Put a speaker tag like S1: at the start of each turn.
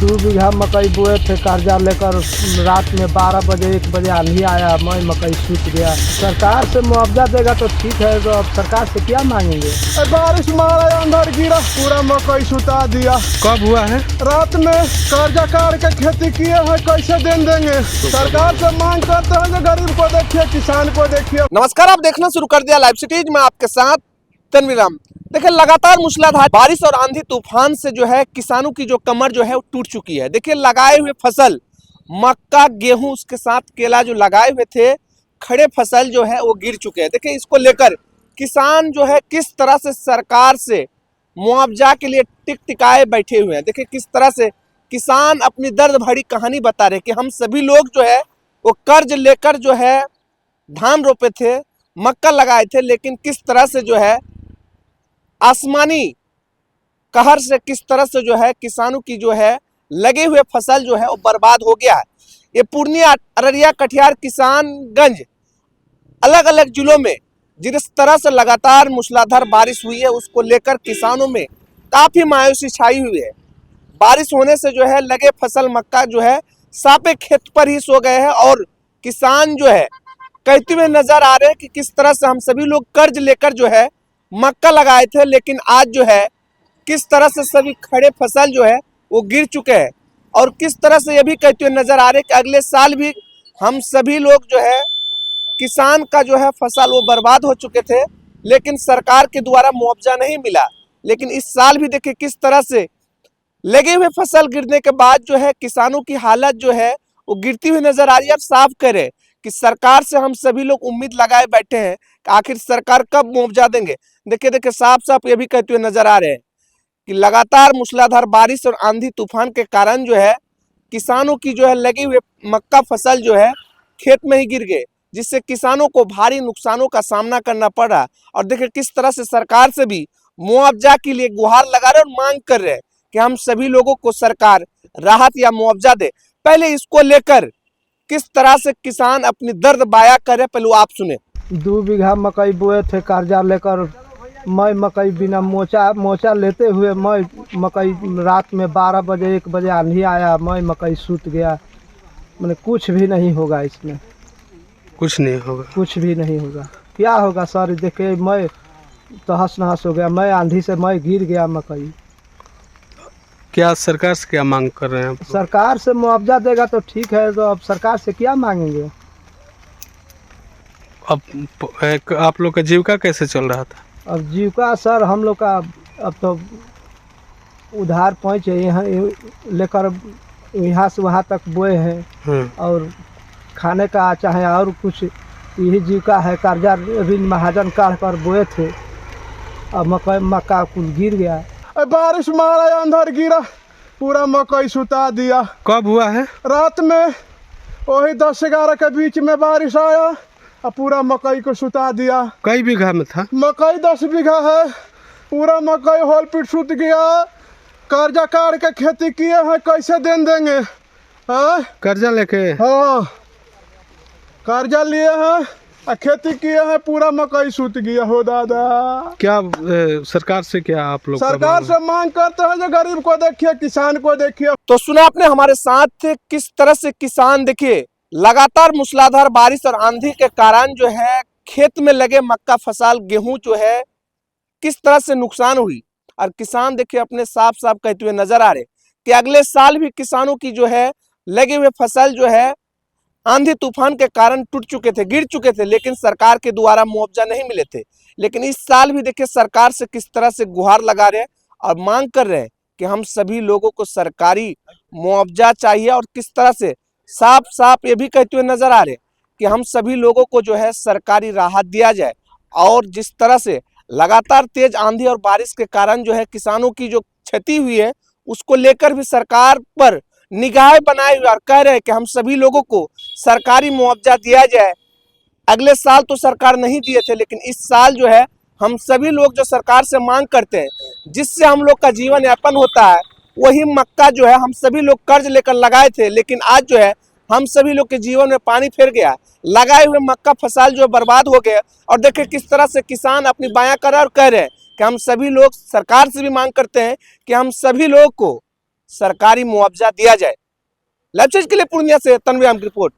S1: 2 बीघा मकई बोए थे कर्जा लेकर। रात में 12 बजे 1 बजे आंधी आया, मैं मकई सूख गया। सरकार से मुआवजा देगा तो ठीक है, तो अब सरकार से क्या मांगेंगे।
S2: बारिश मारा, अंदर गिरा, पूरा मकई सुता दिया।
S3: कब हुआ है?
S2: रात में कर्जा काट के खेती किए हैं, कैसे दिन देंगे। सरकार से मांग करते हैं, गरीब को देखिए, किसान को देखिए।
S4: नमस्कार, आप देखना शुरू कर दिया लाइव सिटीज में आपके साथ तनवीराम। देखिए, लगातार मूसलाधार बारिश और आंधी तूफान से जो है किसानों की जो कमर जो है वो टूट चुकी है। देखिए, लगाए हुए फसल मक्का, गेहूं, उसके साथ केला जो लगाए हुए थे, खड़े फसल जो है वो गिर चुके हैं। देखिए, इसको लेकर किसान जो है किस तरह से सरकार से मुआवजा के लिए टिकटिकाए बैठे हुए हैं। देखिए, किस तरह से किसान अपनी दर्द भरी कहानी बता रहे कि हम सभी लोग जो है वो कर्ज लेकर जो है धान रोपे थे, मक्का लगाए थे, लेकिन किस तरह से जो है आसमानी कहर से किस तरह से जो है किसानों की जो है लगे हुए फसल जो है वो बर्बाद हो गया है। ये पूर्णिया, अररिया, कटिहार, किसानगंज, अलग अलग जिलों में जिस तरह से लगातार मूसलाधार बारिश हुई है, उसको लेकर किसानों में काफ़ी मायूसी छाई हुई है। बारिश होने से जो है लगे फसल मक्का जो है सापे खेत पर ही सो गए हैं और किसान जो है कहते हुए नजर आ रहे हैं कि किस तरह से हम सभी लोग कर्ज लेकर जो है मक्का लगाए थे, लेकिन आज जो है किस तरह से सभी खड़े फसल जो है वो गिर चुके हैं। और किस तरह से ये भी कहते हुए नजर आ रहे हैं कि अगले साल भी हम सभी लोग जो है किसान का जो है फसल वो बर्बाद हो चुके थे, लेकिन सरकार के द्वारा मुआवजा नहीं मिला। लेकिन इस साल भी देखिए किस तरह से लगे हुए फसल गिरने के बाद जो है किसानों की हालत जो है वो गिरती हुई नजर आ रही है। अब साफ करे कि सरकार से हम सभी लोग उम्मीद लगाए बैठे हैं कि आखिर सरकार कब मुआवजा देंगे। देखिए साफ साफ ये भी कहते हुए नजर आ रहे हैं कि लगातार मूसलाधार बारिश और आंधी तूफान के कारण जो है किसानों की जो है लगी हुई मक्का फसल जो है खेत में ही गिर गए, जिससे किसानों को भारी नुकसानों का सामना करना पड़ रहा। और देखिए किस तरह से सरकार से भी मुआवजा के लिए गुहार लगा रहे और मांग कर रहे हैं कि हम सभी लोगों को सरकार राहत या मुआवजा दे। पहले इसको लेकर किस तरह से किसान अपनी दर्द बाया करे, पहले आप सुने।
S1: 2 बीघा मकई बोए थे कर्जा लेकर। मैं मकई बिना मोचा लेते हुए मैं मकई रात में 12 बजे 1 बजे आंधी आया, मैं मकई सूत गया। मैंने कुछ भी नहीं होगा इसमें,
S3: कुछ नहीं होगा,
S1: कुछ भी नहीं होगा। क्या होगा सर, देखिए मैं तहस नहस हो गया, मैं आंधी से मैं गिर गया मकई।
S3: क्या सरकार से क्या मांग कर रहे हैं आप?
S1: सरकार से मुआवजा देगा तो ठीक है, तो अब सरकार से क्या मांगेंगे।
S3: अब आप लोग का जीविका कैसे चल रहा था?
S1: अब जीविका सर हम लोग का अब तो उधार पहुँचे, यहाँ लेकर यहाँ से वहाँ तक बोए हैं और खाने का चाहे और कुछ यही जीविका है। कर्जा ऋण महाजन काढ़ कर बोए थे, अब मक्का कुल गिर गया।
S2: बारिश मारा, अंदर गिरा, पूरा मकई सुता दिया।
S3: कब हुआ है?
S2: रात में वही 10-11 के बीच में बारिश आया और पूरा मकई को सुता दिया।
S3: कई बीघा में था?
S2: मकई 10 बीघा है, पूरा मकई होल पीट सुत गया। कर्जा काट के खेती किए हैं, कैसे दिन देंगे। हाँ,
S3: कर्जा लेके?
S2: हाँ, कर्जा लिए हैं और खेती किए हैं, पूरा मकई सूत गया हो दादा।
S3: क्या सरकार से क्या आप लोग
S2: सरकार से मांग करते हैं जो गरीब को देखिए, किसान को देखिए।
S4: तो सुना आपने हमारे साथ किस तरह से किसान देखिए लगातार मूसलाधार बारिश और आंधी के कारण जो है खेत में लगे मक्का फसल, गेहूं जो है किस तरह से नुकसान हुई। और किसान देखिए अपने साफ साफ कहते हुए नजर आ रहे कि अगले साल भी किसानों की जो है लगे हुए फसल जो है आंधी तूफान के कारण टूट चुके थे, गिर चुके थे, लेकिन सरकार के द्वारा मुआवजा नहीं मिले थे। लेकिन इस साल भी देखिए सरकार से किस तरह से गुहार लगा रहे हैं और मांग कर रहे हैं कि हम सभी लोगों को सरकारी मुआवजा चाहिए। और किस तरह से साफ साफ ये भी कहते हुए नजर आ रहे हैं कि हम सभी लोगों को जो है सरकारी राहत दिया जाए। और जिस तरह से लगातार तेज आंधी और बारिश के कारण जो है किसानों की जो क्षति हुई है, उसको लेकर भी सरकार पर निगाह बनाए हुए और कह रहे हैं कि हम सभी लोगों को सरकारी मुआवजा दिया जाए। अगले साल तो सरकार नहीं दिए थे, लेकिन इस साल जो है हम सभी लोग जो सरकार से मांग करते हैं जिससे हम लोग का जीवन यापन होता है, वही मक्का जो है हम सभी लोग कर्ज लेकर लगाए थे, लेकिन आज जो है हम सभी लोग के जीवन में पानी फिर गया। लगाए हुए मक्का फसल जो बर्बाद हो गए। और देखिए किस तरह से किसान अपनी बायां कर और कह रहे हैं कि हम सभी लोग सरकार से भी मांग करते हैं कि हम सभी लोग को सरकारी मुआवजा दिया जाए। लाइव चेंज के लिए पूर्णिया से तनवीर राम की रिपोर्ट।